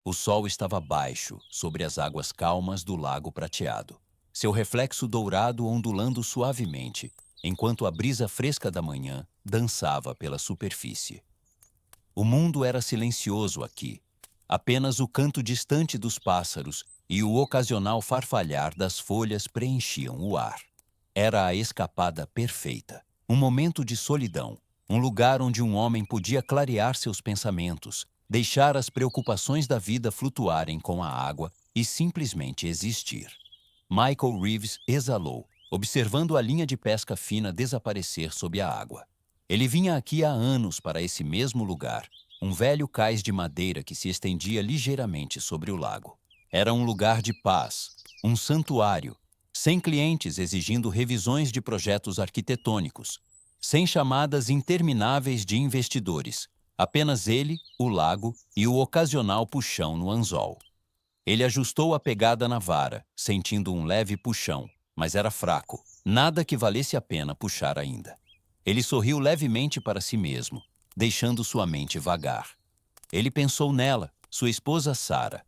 O sol estava baixo, sobre as águas calmas do lago prateado. Seu reflexo dourado ondulando suavemente, enquanto a brisa fresca da manhã dançava pela superfície. O mundo era silencioso aqui. Apenas o canto distante dos pássaros e o ocasional farfalhar das folhas preenchiam o ar. Era a escapada perfeita. Um momento de solidão. Um lugar onde um homem podia clarear seus pensamentos, deixar as preocupações da vida flutuarem com a água e simplesmente existir. Michael Reeves exalou, observando a linha de pesca fina desaparecer sob a água. Ele vinha aqui há anos para esse mesmo lugar, um velho cais de madeira que se estendia ligeiramente sobre o lago. Era um lugar de paz, um santuário, sem clientes exigindo revisões de projetos arquitetônicos, sem chamadas intermináveis de investidores, apenas ele, o lago e o ocasional puxão no anzol. Ele ajustou a pegada na vara, sentindo um leve puxão, mas era fraco, nada que valesse a pena puxar ainda. Ele sorriu levemente para si mesmo, deixando sua mente vagar. Ele pensou nela, sua esposa Sarah.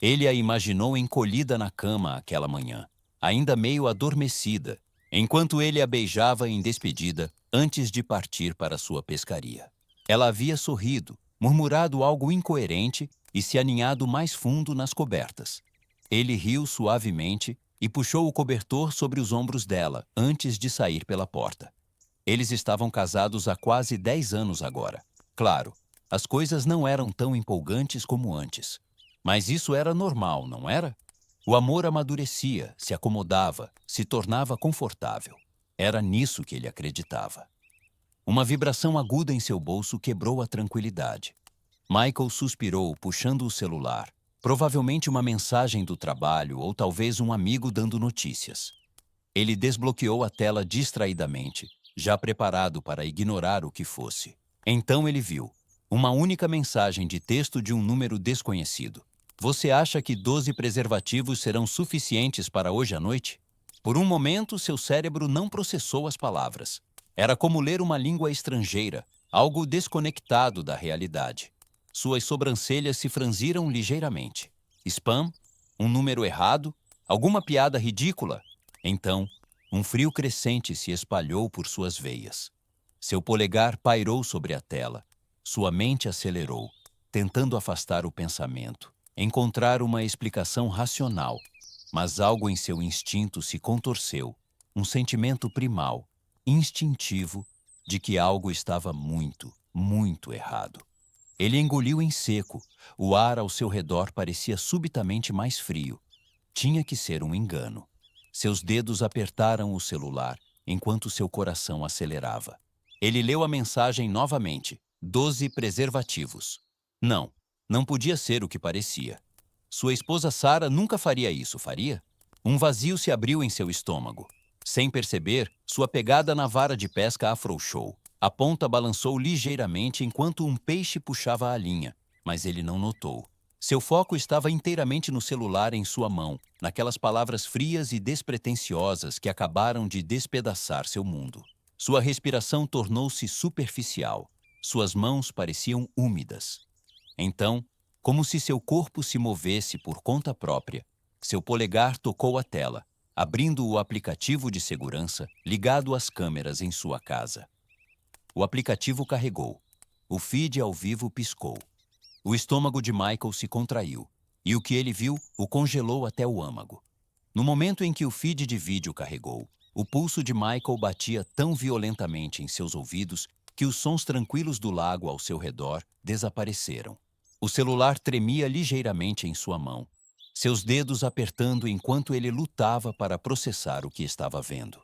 Ele a imaginou encolhida na cama aquela manhã, ainda meio adormecida, enquanto ele a beijava em despedida antes de partir para sua pescaria. Ela havia sorrido, murmurado algo incoerente e se aninhado mais fundo nas cobertas. Ele riu suavemente e puxou o cobertor sobre os ombros dela antes de sair pela porta. Eles estavam casados há quase 10 anos agora. Claro, as coisas não eram tão empolgantes como antes. Mas isso era normal, não era? O amor amadurecia, se acomodava, se tornava confortável. Era nisso que ele acreditava. Uma vibração aguda em seu bolso quebrou a tranquilidade. Michael suspirou, puxando o celular. Provavelmente uma mensagem do trabalho ou talvez um amigo dando notícias. Ele desbloqueou a tela distraidamente, já preparado para ignorar o que fosse. Então ele viu uma única mensagem de texto de um número desconhecido. Você acha que 12 preservativos serão suficientes para hoje à noite? Por um momento, seu cérebro não processou as palavras. Era como ler uma língua estrangeira, algo desconectado da realidade. Suas sobrancelhas se franziram ligeiramente. Spam? Um número errado? Alguma piada ridícula? Então, um frio crescente se espalhou por suas veias. Seu polegar pairou sobre a tela. Sua mente acelerou, tentando afastar o pensamento, encontrar uma explicação racional. Mas algo em seu instinto se contorceu, um sentimento primal, instintivo, de que algo estava muito, muito errado. Ele engoliu em seco. O ar ao seu redor parecia subitamente mais frio. Tinha que ser um engano. Seus dedos apertaram o celular, enquanto seu coração acelerava. Ele leu a mensagem novamente. 12 preservativos. Não, não podia ser o que parecia. Sua esposa Sarah nunca faria isso, faria? Um vazio se abriu em seu estômago. Sem perceber, sua pegada na vara de pesca afrouxou. A ponta balançou ligeiramente enquanto um peixe puxava a linha, mas ele não notou. Seu foco estava inteiramente no celular em sua mão, naquelas palavras frias e despretensiosas que acabaram de despedaçar seu mundo. Sua respiração tornou-se superficial. Suas mãos pareciam úmidas. Então, como se seu corpo se movesse por conta própria, seu polegar tocou a tela, abrindo o aplicativo de segurança ligado às câmeras em sua casa. O aplicativo carregou. O feed ao vivo piscou. O estômago de Michael se contraiu, e o que ele viu o congelou até o âmago. No momento em que o feed de vídeo carregou, o pulso de Michael batia tão violentamente em seus ouvidos que os sons tranquilos do lago ao seu redor desapareceram. O celular tremia ligeiramente em sua mão, seus dedos apertando enquanto ele lutava para processar o que estava vendo.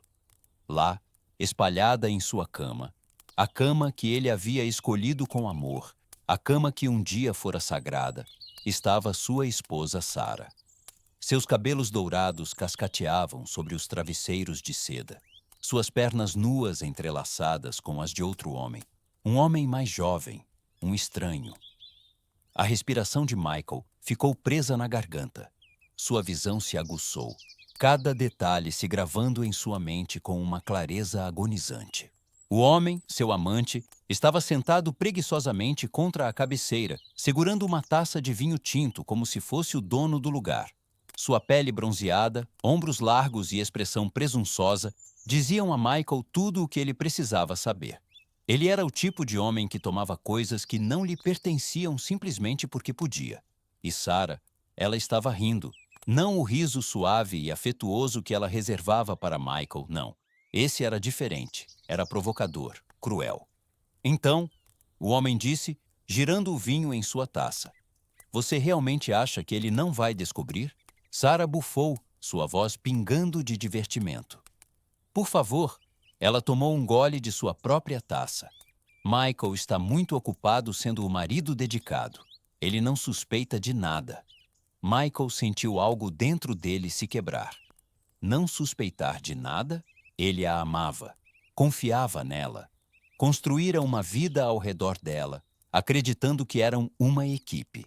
Lá, espalhada em sua cama, a cama que ele havia escolhido com amor, a cama que um dia fora sagrada, estava sua esposa Sarah. Seus cabelos dourados cascateavam sobre os travesseiros de seda. Suas pernas nuas entrelaçadas com as de outro homem. Um homem mais jovem, um estranho. A respiração de Michael ficou presa na garganta. Sua visão se aguçou, cada detalhe se gravando em sua mente com uma clareza agonizante. O homem, seu amante, estava sentado preguiçosamente contra a cabeceira, segurando uma taça de vinho tinto como se fosse o dono do lugar. Sua pele bronzeada, ombros largos e expressão presunçosa diziam a Michael tudo o que ele precisava saber. Ele era o tipo de homem que tomava coisas que não lhe pertenciam simplesmente porque podia. E Sarah, ela estava rindo. Não o riso suave e afetuoso que ela reservava para Michael, não. Esse era diferente, era provocador, cruel. Então, o homem disse, girando o vinho em sua taça. Você realmente acha que ele não vai descobrir? Sarah bufou, sua voz pingando de divertimento. Por favor, ela tomou um gole de sua própria taça. Michael está muito ocupado sendo o marido dedicado. Ele não suspeita de nada. Michael sentiu algo dentro dele se quebrar. Não suspeitar de nada? Ele a amava, confiava nela. Construíra uma vida ao redor dela, acreditando que eram uma equipe.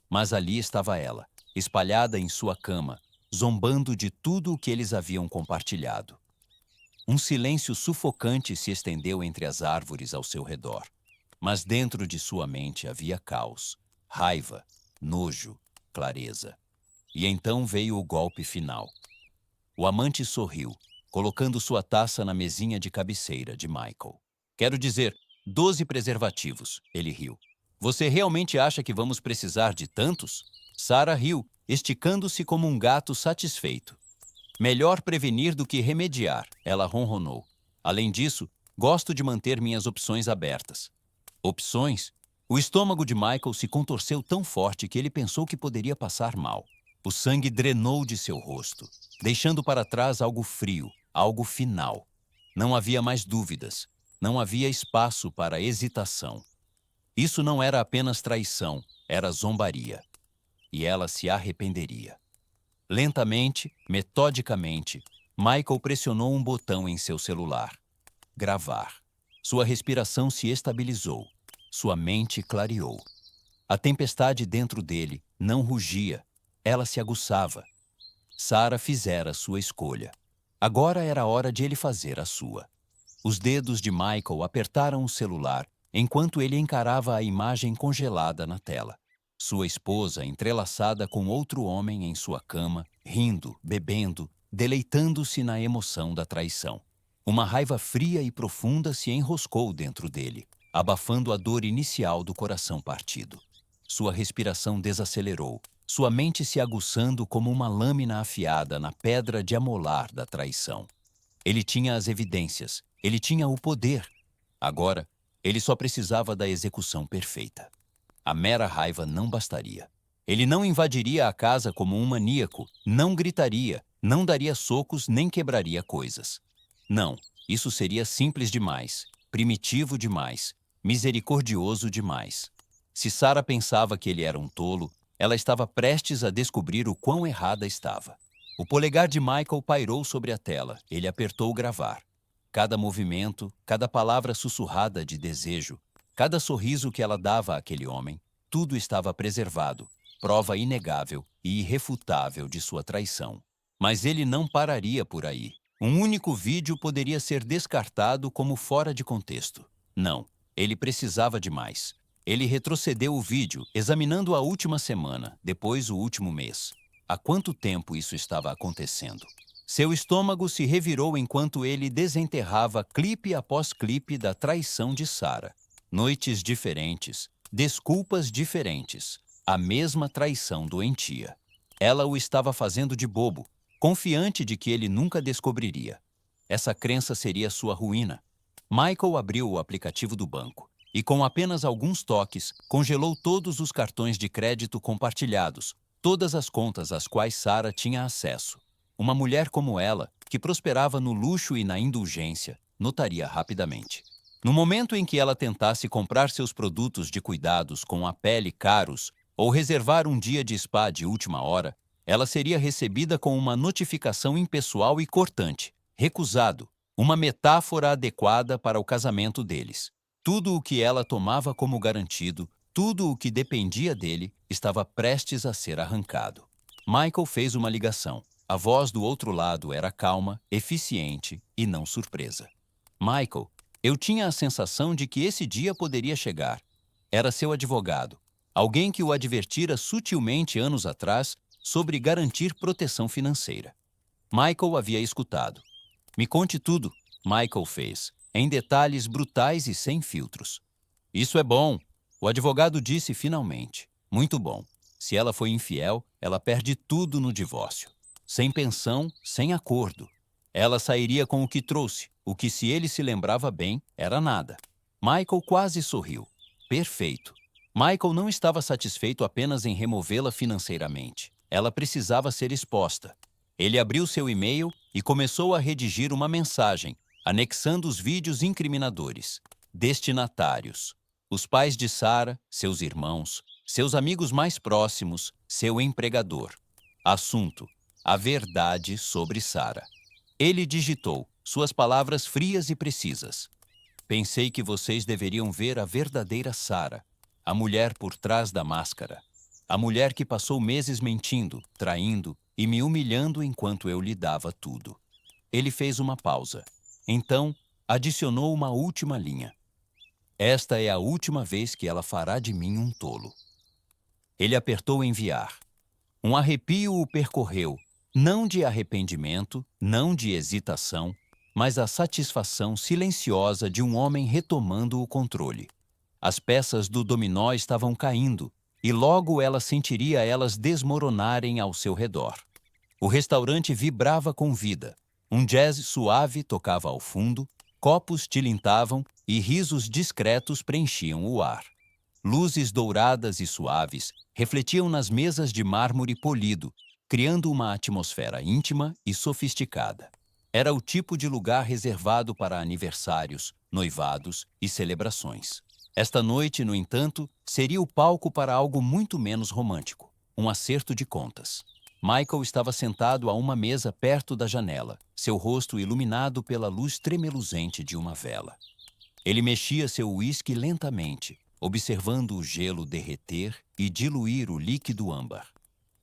Mas ali estava ela, espalhada em sua cama, zombando de tudo o que eles haviam compartilhado. Um silêncio sufocante se estendeu entre as árvores ao seu redor. Mas dentro de sua mente havia caos, raiva, nojo, clareza. E então veio o golpe final. O amante sorriu, colocando sua taça na mesinha de cabeceira de Michael. Quero dizer, 12 preservativos, ele riu. Você realmente acha que vamos precisar de tantos? Sarah riu, esticando-se como um gato satisfeito. Melhor prevenir do que remediar, ela ronronou. Além disso, gosto de manter minhas opções abertas. Opções? O estômago de Michael se contorceu tão forte que ele pensou que poderia passar mal. O sangue drenou de seu rosto, deixando para trás algo frio, algo final. Não havia mais dúvidas, não havia espaço para hesitação. Isso não era apenas traição, era zombaria. E ela se arrependeria. Lentamente, metodicamente, Michael pressionou um botão em seu celular. Gravar. Sua respiração se estabilizou. Sua mente clareou. A tempestade dentro dele não rugia. Ela se aguçava. Sarah fizera sua escolha. Agora era a hora de ele fazer a sua. Os dedos de Michael apertaram o celular enquanto ele encarava a imagem congelada na tela. Sua esposa entrelaçada com outro homem em sua cama, rindo, bebendo, deleitando-se na emoção da traição. Uma raiva fria e profunda se enroscou dentro dele, abafando a dor inicial do coração partido. Sua respiração desacelerou, sua mente se aguçando como uma lâmina afiada na pedra de amolar da traição. Ele tinha as evidências, ele tinha o poder. Agora, ele só precisava da execução perfeita. A mera raiva não bastaria. Ele não invadiria a casa como um maníaco, não gritaria, não daria socos nem quebraria coisas. Não, isso seria simples demais, primitivo demais, misericordioso demais. Se Sarah pensava que ele era um tolo, ela estava prestes a descobrir o quão errada estava. O polegar de Michael pairou sobre a tela. Ele apertou gravar. Cada movimento, cada palavra sussurrada de desejo, cada sorriso que ela dava àquele homem, tudo estava preservado, prova inegável e irrefutável de sua traição. Mas ele não pararia por aí. Um único vídeo poderia ser descartado como fora de contexto. Não, ele precisava de mais. Ele retrocedeu o vídeo, examinando a última semana, depois o último mês. Há quanto tempo isso estava acontecendo? Seu estômago se revirou enquanto ele desenterrava clipe após clipe da traição de Sarah. Noites diferentes, desculpas diferentes, a mesma traição doentia. Ela o estava fazendo de bobo, confiante de que ele nunca descobriria. Essa crença seria sua ruína. Michael abriu o aplicativo do banco e, com apenas alguns toques, congelou todos os cartões de crédito compartilhados, todas as contas às quais Sarah tinha acesso. Uma mulher como ela, que prosperava no luxo e na indulgência, notaria rapidamente. No momento em que ela tentasse comprar seus produtos de cuidados com a pele caros ou reservar um dia de spa de última hora, ela seria recebida com uma notificação impessoal e cortante. Recusado, uma metáfora adequada para o casamento deles. Tudo o que ela tomava como garantido, tudo o que dependia dele, estava prestes a ser arrancado. Michael fez uma ligação. A voz do outro lado era calma, eficiente e não surpresa. Michael, Eu tinha a sensação de que esse dia poderia chegar. Era seu advogado, alguém que o advertira sutilmente anos atrás sobre garantir proteção financeira. Michael havia escutado. Me conte tudo, Michael fez, em detalhes brutais e sem filtros. Isso é bom, o advogado disse finalmente. Muito bom. Se ela foi infiel, ela perde tudo no divórcio. Sem pensão, sem acordo. Ela sairia com o que trouxe, o que, se ele se lembrava bem, era nada. Michael quase sorriu. Perfeito. Michael não estava satisfeito apenas em removê-la financeiramente. Ela precisava ser exposta. Ele abriu seu e-mail e começou a redigir uma mensagem, anexando os vídeos incriminadores. Destinatários: os pais de Sarah, seus irmãos, seus amigos mais próximos, seu empregador. Assunto: a verdade sobre Sarah. Ele digitou, suas palavras frias e precisas. Pensei que vocês deveriam ver a verdadeira Sarah, a mulher por trás da máscara. A mulher que passou meses mentindo, traindo e me humilhando enquanto eu lhe dava tudo. Ele fez uma pausa. Então, adicionou uma última linha. Esta é a última vez que ela fará de mim um tolo. Ele apertou enviar. Um arrepio o percorreu, não de arrependimento, não de hesitação, mas a satisfação silenciosa de um homem retomando o controle. As peças do dominó estavam caindo, e logo ela sentiria elas desmoronarem ao seu redor. O restaurante vibrava com vida. Um jazz suave tocava ao fundo, copos tilintavam e risos discretos preenchiam o ar. Luzes douradas e suaves refletiam nas mesas de mármore polido, criando uma atmosfera íntima e sofisticada. Era o tipo de lugar reservado para aniversários, noivados e celebrações. Esta noite, no entanto, seria o palco para algo muito menos romântico, um acerto de contas. Michael estava sentado a uma mesa perto da janela, seu rosto iluminado pela luz tremeluzente de uma vela. Ele mexia seu uísque lentamente, observando o gelo derreter e diluir o líquido âmbar.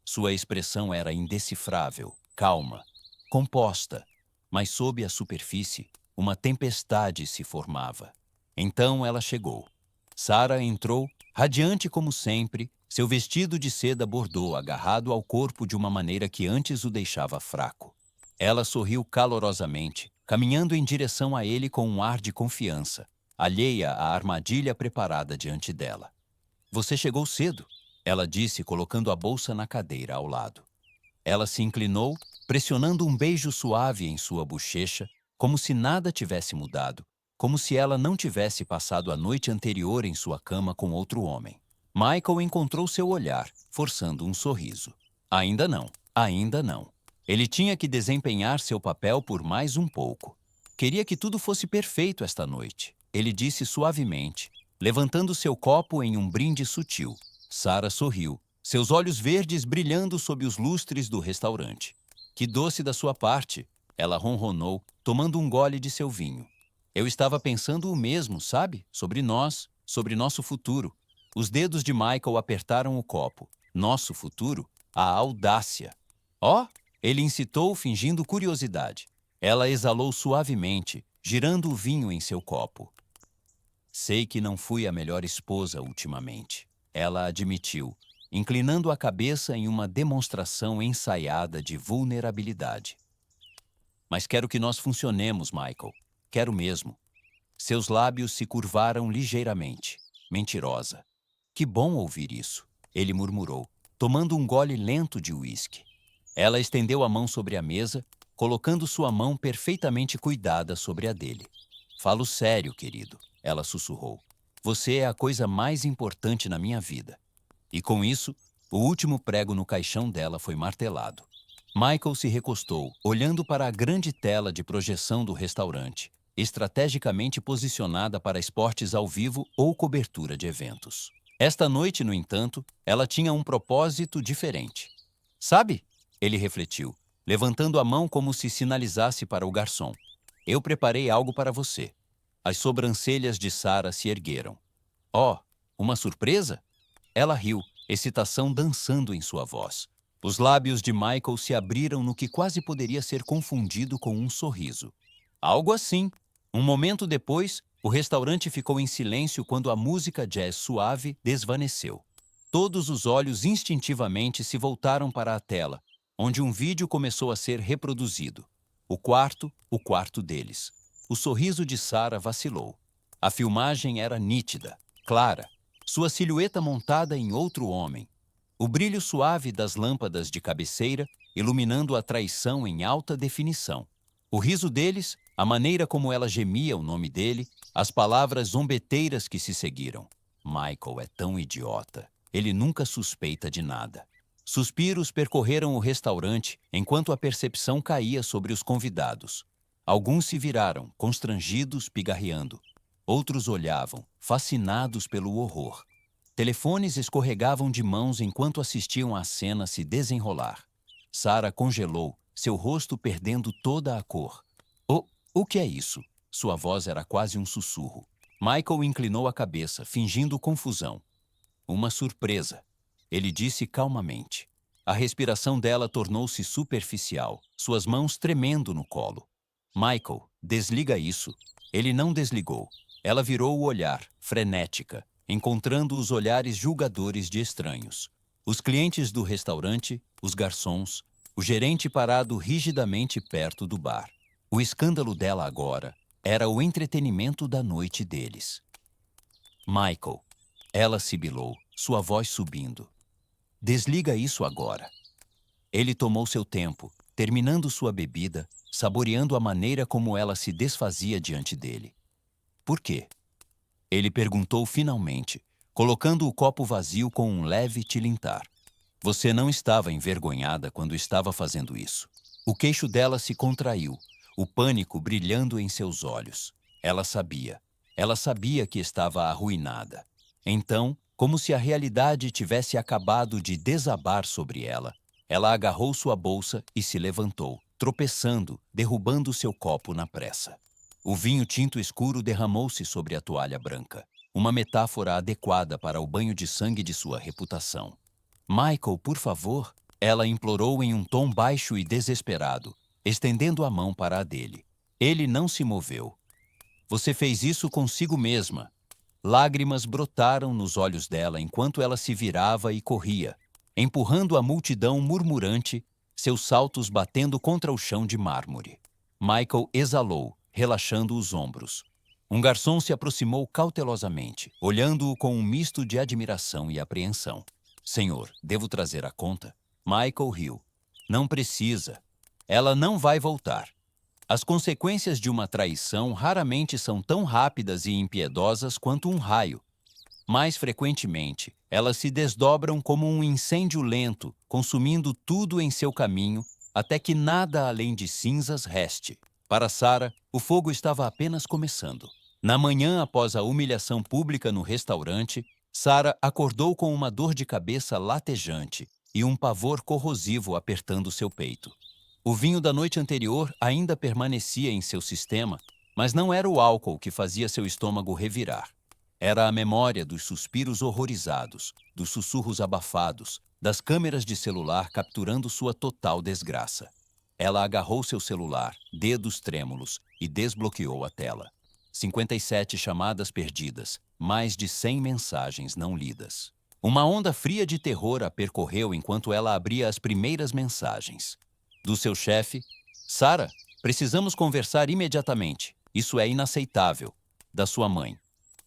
Sua expressão era indecifrável, calma, composta, mas sob a superfície, uma tempestade se formava. Então ela chegou. Sarah entrou, radiante como sempre, seu vestido de seda bordô agarrado ao corpo de uma maneira que antes o deixava fraco. Ela sorriu calorosamente, caminhando em direção a ele com um ar de confiança, alheia à armadilha preparada diante dela. Você chegou cedo, ela disse, colocando a bolsa na cadeira ao lado. Ela se inclinou, pressionando um beijo suave em sua bochecha, como se nada tivesse mudado, como se ela não tivesse passado a noite anterior em sua cama com outro homem. Michael encontrou seu olhar, forçando um sorriso. Ainda não, ainda não. Ele tinha que desempenhar seu papel por mais um pouco. Queria que tudo fosse perfeito esta noite, ele disse suavemente, levantando seu copo em um brinde sutil. Sarah sorriu, seus olhos verdes brilhando sob os lustres do restaurante. Que doce da sua parte, ela ronronou, tomando um gole de seu vinho. Eu estava pensando o mesmo, sabe? Sobre nós, sobre nosso futuro. Os dedos de Michael apertaram o copo. Nosso futuro? A audácia. Oh! Ele incitou, fingindo curiosidade. Ela exalou suavemente, girando o vinho em seu copo. Sei que não fui a melhor esposa ultimamente, ela admitiu, inclinando a cabeça em uma demonstração ensaiada de vulnerabilidade. Mas quero que nós funcionemos, Michael. Quero mesmo. Seus lábios se curvaram ligeiramente. Mentirosa. Que bom ouvir isso, ele murmurou, tomando um gole lento de uísque. Ela estendeu a mão sobre a mesa, colocando sua mão perfeitamente cuidada sobre a dele. Falo sério, querido, ela sussurrou. Você é a coisa mais importante na minha vida. E com isso, o último prego no caixão dela foi martelado. Michael se recostou, olhando para a grande tela de projeção do restaurante, estrategicamente posicionada para esportes ao vivo ou cobertura de eventos. Esta noite, no entanto, ela tinha um propósito diferente. Sabe? Ele refletiu, levantando a mão como se sinalizasse para o garçom. Eu preparei algo para você. As sobrancelhas de Sarah se ergueram. Oh, uma surpresa? Ela riu, excitação dançando em sua voz. Os lábios de Michael se abriram no que quase poderia ser confundido com um sorriso. Algo assim. Um momento depois, O restaurante ficou em silêncio quando a música jazz suave desvaneceu. Todos os olhos instintivamente se voltaram para a tela, onde um vídeo começou a ser reproduzido. O quarto deles. O sorriso de Sarah vacilou. A filmagem era nítida, clara, sua silhueta montada em outro homem. O brilho suave das lâmpadas de cabeceira iluminando a traição em alta definição. O riso deles, a maneira como ela gemia o nome dele, as palavras zombeteiras que se seguiram. Michael é tão idiota. Ele nunca suspeita de nada. Suspiros percorreram o restaurante enquanto a percepção caía sobre os convidados. Alguns se viraram, constrangidos, pigarreando. Outros olhavam, fascinados pelo horror. Telefones escorregavam de mãos enquanto assistiam à cena se desenrolar. Sarah congelou, seu rosto perdendo toda a cor. O que é isso? Sua voz era quase um sussurro. Michael inclinou a cabeça, fingindo confusão. Uma surpresa, ele disse calmamente. A respiração dela tornou-se superficial, suas mãos tremendo no colo. Michael, desliga isso. Ele não desligou. Ela virou o olhar, frenética, encontrando os olhares julgadores de estranhos. Os clientes do restaurante, os garçons, o gerente parado rigidamente perto do bar. O escândalo dela agora era o entretenimento da noite deles. Michael, ela sibilou, sua voz subindo. Desliga isso agora. Ele tomou seu tempo, terminando sua bebida, saboreando a maneira como ela se desfazia diante dele. Por quê? Ele perguntou finalmente, colocando o copo vazio com um leve tilintar. Você não estava envergonhada quando estava fazendo isso. O queixo dela se contraiu, o pânico brilhando em seus olhos. Ela sabia que estava arruinada. Então, como se a realidade tivesse acabado de desabar sobre ela, ela agarrou sua bolsa e se levantou, tropeçando, derrubando seu copo na pressa. O vinho tinto escuro derramou-se sobre a toalha branca, uma metáfora adequada para o banho de sangue de sua reputação. Michael, por favor, ela implorou em um tom baixo e desesperado, estendendo a mão para a dele. Ele não se moveu. Você fez isso consigo mesma. Lágrimas brotaram nos olhos dela enquanto ela se virava e corria, empurrando a multidão murmurante, seus saltos batendo contra o chão de mármore. Michael exalou, relaxando os ombros. Um garçom se aproximou cautelosamente, olhando-o com um misto de admiração e apreensão. Senhor, devo trazer a conta? Michael riu. Não precisa. Ela não vai voltar. As consequências de uma traição raramente são tão rápidas e impiedosas quanto um raio. Mais frequentemente, elas se desdobram como um incêndio lento, consumindo tudo em seu caminho, até que nada além de cinzas reste. Para Sarah, o fogo estava apenas começando. Na manhã após a humilhação pública no restaurante, Sarah acordou com uma dor de cabeça latejante e um pavor corrosivo apertando seu peito. O vinho da noite anterior ainda permanecia em seu sistema, mas não era o álcool que fazia seu estômago revirar. Era a memória dos suspiros horrorizados, dos sussurros abafados, das câmeras de celular capturando sua total desgraça. Ela agarrou seu celular, dedos trêmulos, e desbloqueou a tela. 57 chamadas perdidas, mais de 100 mensagens não lidas. Uma onda fria de terror a percorreu enquanto ela abria as primeiras mensagens. Do seu chefe, Sarah, precisamos conversar imediatamente. Isso é inaceitável. Da sua mãe.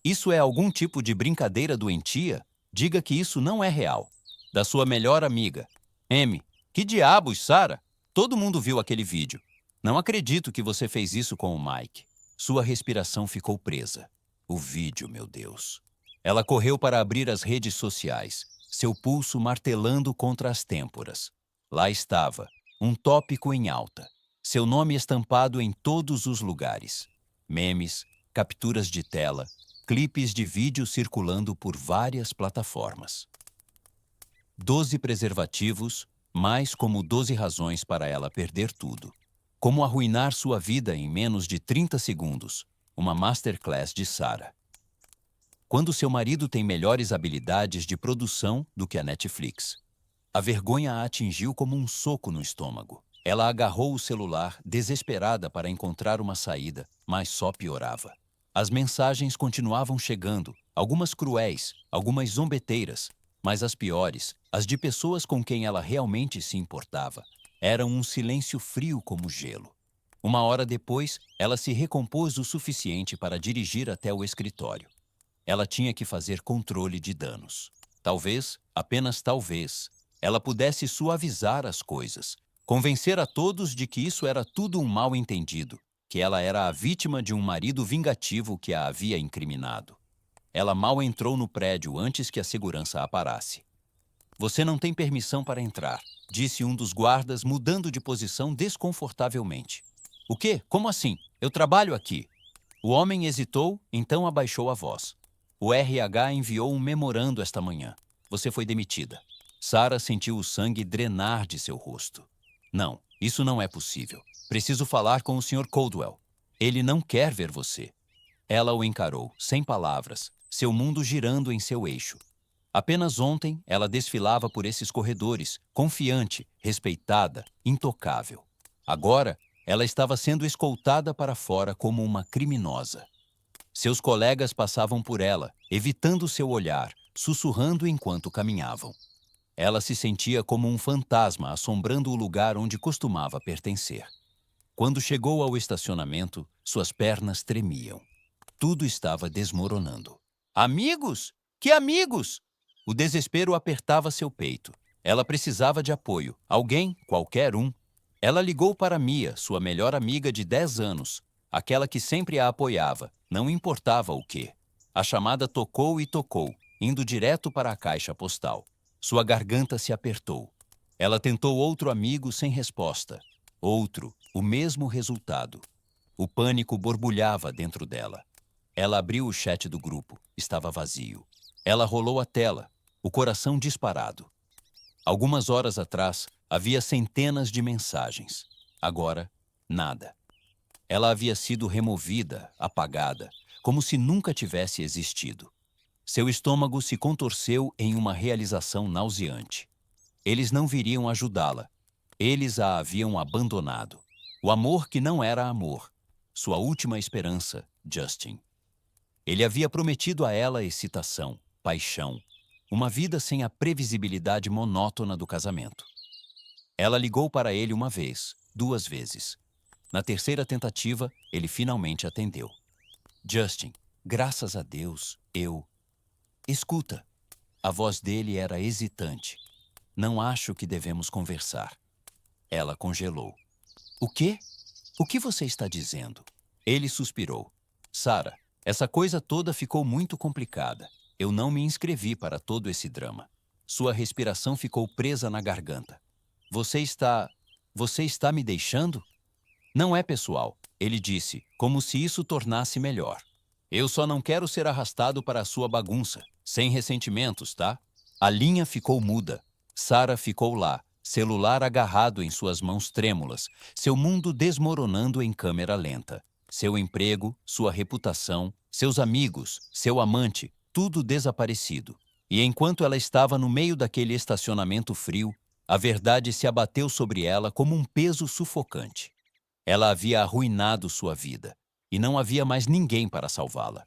Isso é algum tipo de brincadeira doentia? Diga que isso não é real. Da sua melhor amiga. M. Que diabos, Sarah? Todo mundo viu aquele vídeo. Não acredito que você fez isso com o Mike. Sua respiração ficou presa. O vídeo, meu Deus. Ela correu para abrir as redes sociais, seu pulso martelando contra as têmporas. Lá estava, um tópico em alta, seu nome estampado em todos os lugares. Memes, capturas de tela, clipes de vídeo circulando por várias plataformas. 12 preservativos, mais como 12 razões para ela perder tudo. Como arruinar sua vida em menos de 30 segundos. Uma masterclass de Sarah. Quando seu marido tem melhores habilidades de produção do que a Netflix. A vergonha a atingiu como um soco no estômago. Ela agarrou o celular, desesperada para encontrar uma saída, mas só piorava. As mensagens continuavam chegando, algumas cruéis, algumas zombeteiras, mas as piores, as de pessoas com quem ela realmente se importava, eram um silêncio frio como gelo. Uma hora depois, ela se recompôs o suficiente para dirigir até o escritório. Ela tinha que fazer controle de danos. Talvez, apenas talvez, ela pudesse suavizar as coisas, convencer a todos de que isso era tudo um mal-entendido, que ela era a vítima de um marido vingativo que a havia incriminado. Ela mal entrou no prédio antes que a segurança a parasse. "Você não tem permissão para entrar", disse um dos guardas, mudando de posição desconfortavelmente. "O quê? Como assim? Eu trabalho aqui." O homem hesitou, então abaixou a voz. "O RH enviou um memorando esta manhã. Você foi demitida." Sarah sentiu o sangue drenar de seu rosto. "Não, isso não é possível. Preciso falar com o Sr. Coldwell. Ele não quer ver você." Ela o encarou, sem palavras, seu mundo girando em seu eixo. Apenas ontem, ela desfilava por esses corredores, confiante, respeitada, intocável. Agora, ela estava sendo escoltada para fora como uma criminosa. Seus colegas passavam por ela, evitando seu olhar, sussurrando enquanto caminhavam. Ela se sentia como um fantasma assombrando o lugar onde costumava pertencer. Quando chegou ao estacionamento, suas pernas tremiam. Tudo estava desmoronando. Amigos? Que amigos? O desespero apertava seu peito. Ela precisava de apoio. Alguém, qualquer um. Ela ligou para Mia, sua melhor amiga de 10 anos, aquela que sempre a apoiava, não importava o quê. A chamada tocou e tocou, indo direto para a caixa postal. Sua garganta se apertou. Ela tentou outro amigo sem resposta. Outro, o mesmo resultado. O pânico borbulhava dentro dela. Ela abriu o chat do grupo. Estava vazio. Ela rolou a tela, o coração disparado. Algumas horas atrás, havia centenas de mensagens. Agora, nada. Ela havia sido removida, apagada, como se nunca tivesse existido. Seu estômago se contorceu em uma realização nauseante. Eles não viriam ajudá-la. Eles a haviam abandonado. O amor que não era amor. Sua última esperança, Justin. Ele havia prometido a ela excitação, paixão, uma vida sem a previsibilidade monótona do casamento. Ela ligou para ele uma vez, 2 vezes. Na terceira tentativa, ele finalmente atendeu. "Justin, graças a Deus, eu..." "Escuta." A voz dele era hesitante. "Não acho que devemos conversar." Ela congelou. "O quê? O que você está dizendo?" Ele suspirou. "Sarah, essa coisa toda ficou muito complicada. Eu não me inscrevi para todo esse drama." Sua respiração ficou presa na garganta. Você está me deixando?" "Não é pessoal", ele disse, como se isso tornasse melhor. "Eu só não quero ser arrastado para a sua bagunça. Sem ressentimentos, tá?" A linha ficou muda. Sarah ficou lá, celular agarrado em suas mãos trêmulas, seu mundo desmoronando em câmera lenta. Seu emprego, sua reputação, seus amigos, seu amante, tudo desaparecido. E enquanto ela estava no meio daquele estacionamento frio, a verdade se abateu sobre ela como um peso sufocante. Ela havia arruinado sua vida, e não havia mais ninguém para salvá-la.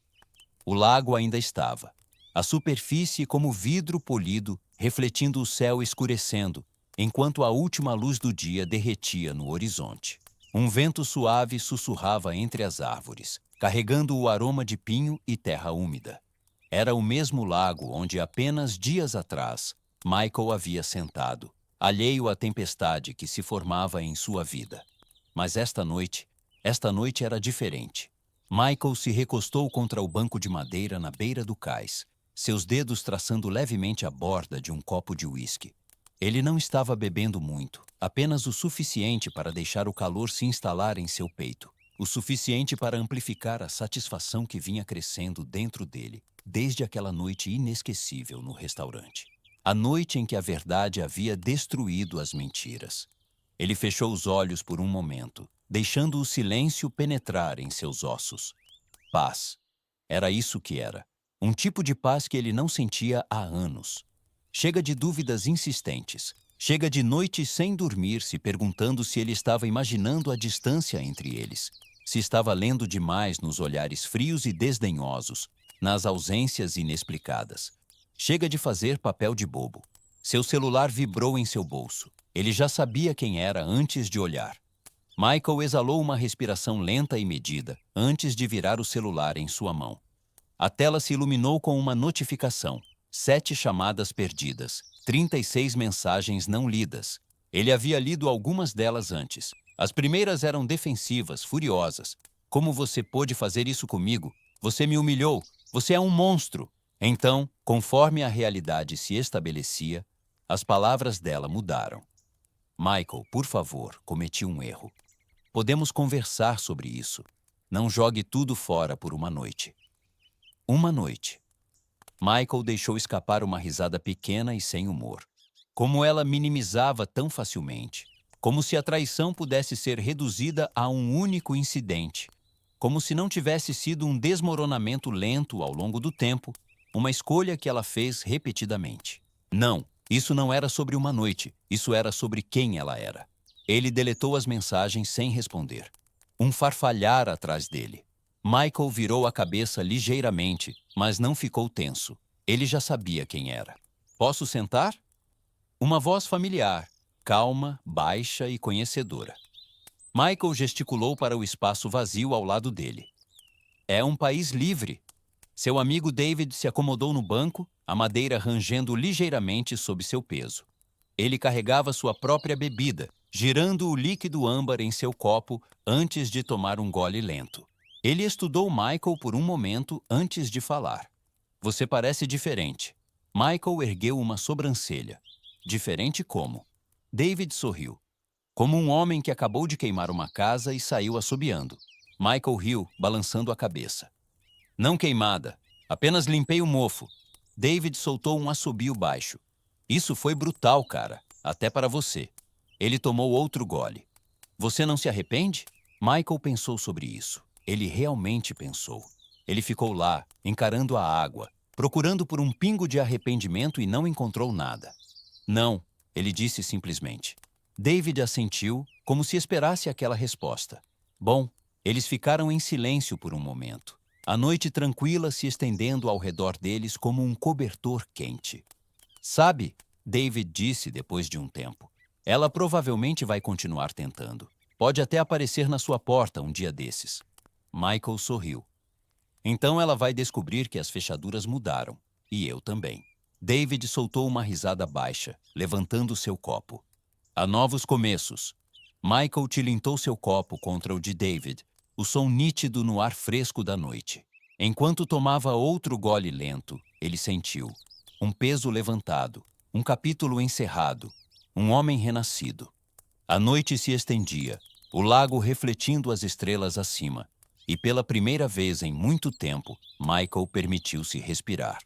O lago ainda estava. A superfície como vidro polido, refletindo o céu escurecendo, enquanto a última luz do dia derretia no horizonte. Um vento suave sussurrava entre as árvores, carregando o aroma de pinho e terra úmida. Era o mesmo lago onde apenas dias atrás Michael havia sentado, alheio à tempestade que se formava em sua vida. Mas esta noite era diferente. Michael se recostou contra o banco de madeira na beira do cais, seus dedos traçando levemente a borda de um copo de uísque. Ele não estava bebendo muito, apenas o suficiente para deixar o calor se instalar em seu peito, o suficiente para amplificar a satisfação que vinha crescendo dentro dele, desde aquela noite inesquecível no restaurante. A noite em que a verdade havia destruído as mentiras. Ele fechou os olhos por um momento, deixando o silêncio penetrar em seus ossos. Paz. Era isso que era. Um tipo de paz que ele não sentia há anos. Chega de dúvidas insistentes. Chega de noites sem dormir se perguntando se ele estava imaginando a distância entre eles. se estava lendo demais nos olhares frios e desdenhosos, nas ausências inexplicadas. Chega de fazer papel de bobo. Seu celular vibrou em seu bolso. Ele já sabia quem era antes de olhar. Michael exalou uma respiração lenta e medida antes de virar o celular em sua mão. A tela se iluminou com uma notificação. 7 chamadas perdidas, 36 mensagens não lidas. Ele havia lido algumas delas antes. As primeiras eram defensivas, furiosas. Como você pôde fazer isso comigo? Você me humilhou. Você é um monstro. Então, conforme a realidade se estabelecia, as palavras dela mudaram. Michael, por favor, cometi um erro. Podemos conversar sobre isso. Não jogue tudo fora por uma noite. Uma noite. Michael deixou escapar uma risada pequena e sem humor. Como ela minimizava tão facilmente. Como se a traição pudesse ser reduzida a um único incidente. Como se não tivesse sido um desmoronamento lento ao longo do tempo, uma escolha que ela fez repetidamente. Não, isso não era sobre uma noite, isso era sobre quem ela era. Ele deletou as mensagens sem responder. Um farfalhar atrás dele. Michael virou a cabeça ligeiramente, mas não ficou tenso. Ele já sabia quem era. Posso sentar? Uma voz familiar, calma, baixa e conhecedora. Michael gesticulou para o espaço vazio ao lado dele. É um país livre. Seu amigo David se acomodou no banco, a madeira rangendo ligeiramente sob seu peso. Ele carregava sua própria bebida, girando o líquido âmbar em seu copo antes de tomar um gole lento. Ele estudou Michael por um momento antes de falar. Você parece diferente. Michael ergueu uma sobrancelha. Diferente como? David sorriu. Como um homem que acabou de queimar uma casa e saiu assobiando. Michael riu, balançando a cabeça. Não queimada. Apenas limpei o mofo. David soltou um assobio baixo. Isso foi brutal, cara. Até para você. Ele tomou outro gole. Você não se arrepende? Michael pensou sobre isso. Ele realmente pensou. Ele ficou lá, encarando a água, procurando por um pingo de arrependimento e não encontrou nada. Não, ele disse simplesmente. David assentiu, como se esperasse aquela resposta. Bom, eles ficaram em silêncio por um momento. A noite tranquila se estendendo ao redor deles como um cobertor quente. Sabe, David disse depois de um tempo, ela provavelmente vai continuar tentando. Pode até aparecer na sua porta um dia desses. Michael sorriu. Então ela vai descobrir que as fechaduras mudaram. E eu também. David soltou uma risada baixa, levantando seu copo. Há novos começos. Michael tilintou seu copo contra o de David, o som nítido no ar fresco da noite. Enquanto tomava outro gole lento, ele sentiu um peso levantado, um capítulo encerrado, um homem renascido. A noite se estendia, o lago refletindo as estrelas acima, e pela primeira vez em muito tempo, Michael permitiu-se respirar.